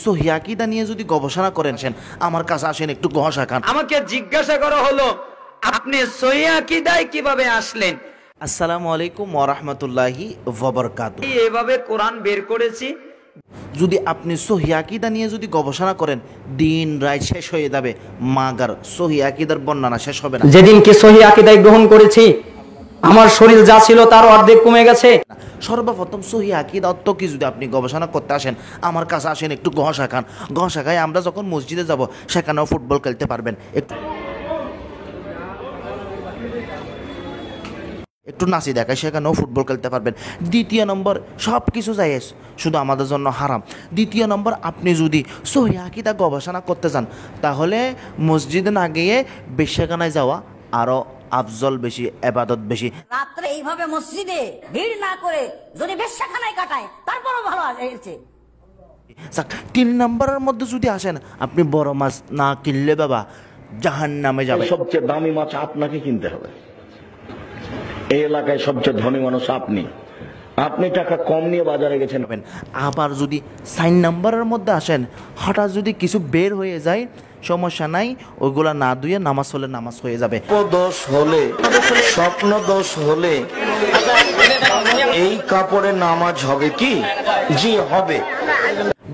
সহিহ আকীদা নিয়ে যদি গবেষণা করেন আমার কাছে আসেন, একটু গহসা খান। আমাকে জিজ্ঞাসা করা হলো আপনি সহিহ আকীদায় কিভাবে আসলেন। আসসালামু আলাইকুম ওয়া রাহমাতুল্লাহি ওয়া বারাকাতুহু। এভাবে কোরআন বের করেছি। যদি আপনি সহিহ আকীদা নিয়ে যদি গবেষণা করেন, দিন রাত শেষ হয়ে যাবে, মাগার সহিহ আকীদার বর্ণনা শেষ হবে না। যেদিনকে সহিহ আকীদায় গ্রহণ করেছি আমার শরীর যা ছিল তার অর্ধেক কমে গেছে। সর্বপ্রথম সহিহ আকীদা অর্থ কি যদি আপনি গবেষণা করতে আসেন, আমার কাছে আসেন, একটু গহসা খান। গহসা খায় আমরা যখন মসজিদে যাব সেখানেও ফুটবল খেলতে পারবেন, একটু নাচি দেখায় সেখানেও ফুটবল খেলতে পারবেন। দ্বিতীয় নম্বর, সব কিছু জায়েজ, শুধু আমাদের জন্য হারাম। দ্বিতীয় নম্বর, আপনি যদি সহিহ আকীদা গবেষণা করতে চান তাহলে মসজিদে না গিয়ে বেশ্যাখানায় যাওয়া আরও আফজল, বেশি ইবাদত বেশি। রাত্রে এইভাবে মসজিদে ভিড় না করে যদি বেশ্যাখানায় কাটায় তারপরও ভালো আছে। 3 নম্বরের মধ্যে যদি আসেন, আপনি বড় মাছ না কিনলে বাবা জাহান্নামে যাবে। সবচেয়ে দামি মাছ আপনাকে কিনতে হবে। এই এলাকায় সবচেয়ে ধনী মানুষ আপনি টাকা কম নিয়ে বাজারে গেছেন। আবার যদি 4 নম্বরের মধ্যে আসেন, হঠাৎ যদি কিছু বের হয়ে যায় সমস্যা নাই, ওইগুলা না ধুয়ে নামাজ হলে নামাজ হয়ে যাবে। দোষ হলে, স্বপ্ন দোষ হলে এই কাপড়ে নামাজ হবে কি? জি হবে।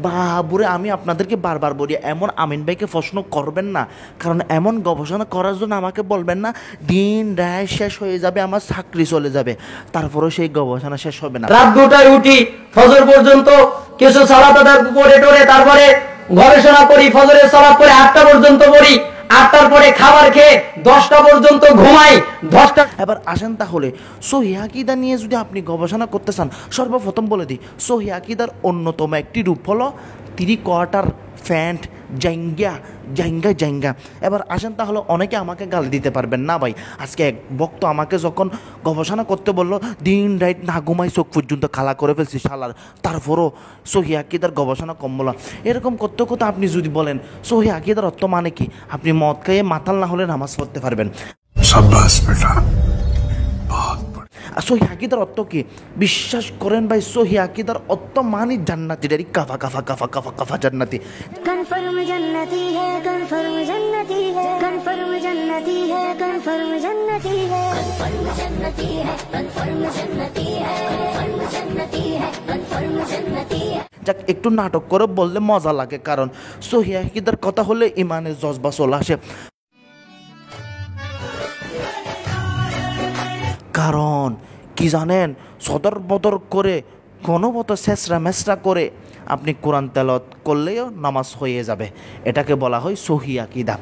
বাবুরে, আমি আপনাদেরকে বারবার বলি, এমন আমিন ভাইকে প্রশ্ন করবেন না, কারণ এমন গবেষণা করার জন্য আমাকে বলবেন না দিন রাত শেষ হয়ে যাবে, আমার চাকরি চলে যাবে, তারপরেও সেই গবেষণা শেষ হবে না। রাত 2টায় উঠি, ফজর পর্যন্ত কিছু সালাত আদায় করে টোরে, তারপরে গবেষণা করি, ফজরের সালাত পরে 8টা পর্যন্ত পড়ি, 8টার পরে খাবার খেয়ে 10টা পর্যন্ত ঘুমাই। 10টা এবার আসেন, তাহলে সহিহ আকীদা নিয়ে যদি আপনি গবেষণা করতে চান, সর্বপ্রথম বলে দিই, সহিহ আকীদার অন্যতম একটি রূপ হলো 3/4 প্যান্ট জাঙ্গা। এবার আসেন, তাহলে অনেকে আমাকে গাল দিতে পারবেন না ভাই। আজকে এক ভক্ত আমাকে যখন গবেষণা করতে বলল, দিন রাত না ঘুমাই চোখ পর্যন্ত খালা করে ফেলছি শালার, তারপরও সহিহ আকীদার গবেষণা কম বলা। এরকম করতে করতে আপনি যদি বলেন সহিহ আকীদার অর্থ মানে কি, আপনি মদ খেয়ে মাতাল না হলে নামাজ পড়তে পারবেন। শাবাশ বেটা। সহিহ আকীদার অর্থ কি? বিশ্বাস করেন ভাই, সহিহ আকীদার অর্থ মানে জান্নাতি, ডারি কাফা কাফা কাফা কাফা কাফা জান্নাতি। কনফার্ম জান্নাতি है, কনফার্ম জান্নাতি है, কনফার্ম জান্নাতি है, কনফার্ম জান্নাতি है, কনফার্ম জান্নাতি है, কনফার্ম জান্নাতি है, কনফার্ম জান্নাতি है, কনফার্ম জান্নাতি है। যাক, একটু নাটক করে বললে মজা লাগে, কারণ সহিহ আকীদার কথা হলে ইমানের জজবা চলে আসে। কারণ কি জানেন, সদর বদর করে গণবত শেষরা মেসরা করে আপনি কোরআন তেলাওয়াত করলেও নামাজ হয়ে যাবে, এটাকে বলা হয় সহিহ আকীদা।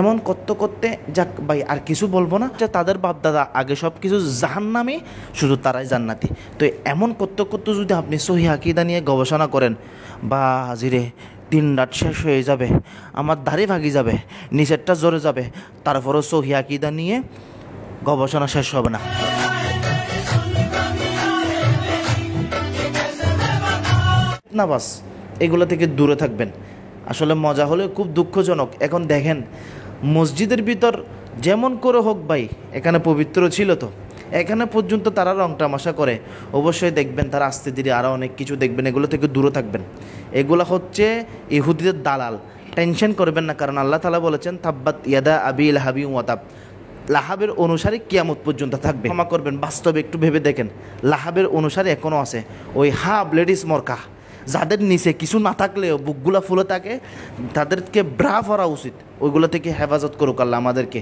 এমন করতে করতে, যাক ভাই আর কিছু বলবো না, যে তাদের বাপদাদা আগে সব কিছু জাহান্নামী, শুধু তারাই জান্নাতি। তো এমন করতে করতে যদি আপনি সহিহ আকীদা নিয়ে গবেষণা করেন, বা হাজিরে দিন রাত শেষ হয়ে যাবে, আমার দাড়ি ভাগি যাবে, নিচেরটা জ্বরে যাবে, তারপরও সহিহ আকীদা নিয়ে গবেষণা শেষ হবে না। না বাস, এগুলো থেকে দূরে থাকবেন। আসলে মজা হলে খুব দুঃখজনক। এখন দেখেন, মসজিদের ভিতর যেমন করে হোক ভাই, এখানে পবিত্র ছিল তো, এখানে পর্যন্ত তারা রং তামাশা করে, অবশ্যই দেখবেন তারা আস্তে ধীরে আরও অনেক কিছু দেখবেন, এগুলো থেকে দূরে থাকবেন। এগুলো হচ্ছে ইহুদিদের দালাল, টেনশন করবেন না, কারণ আল্লাহ তাআলা বলেছেন তাব্বাত ইয়াদা আবি লাহাবি ওয়া তাব, লাহাবের অনুসারী কিয়ামত পর্যন্ত থাকবে। ক্ষমা করবেন, বাস্তবে একটু ভেবে দেখেন, লাহাবের অনুসারী এখনও আছে। ওই লেডিস মরকা, যাদের নিচে কিছু না থাকলেও বুকগুলা ফুলে থাকে, তাদেরকে ব্রা করা উচিত। ওইগুলো থেকে হেফাজত করুক আল্লাহ আমাদেরকে।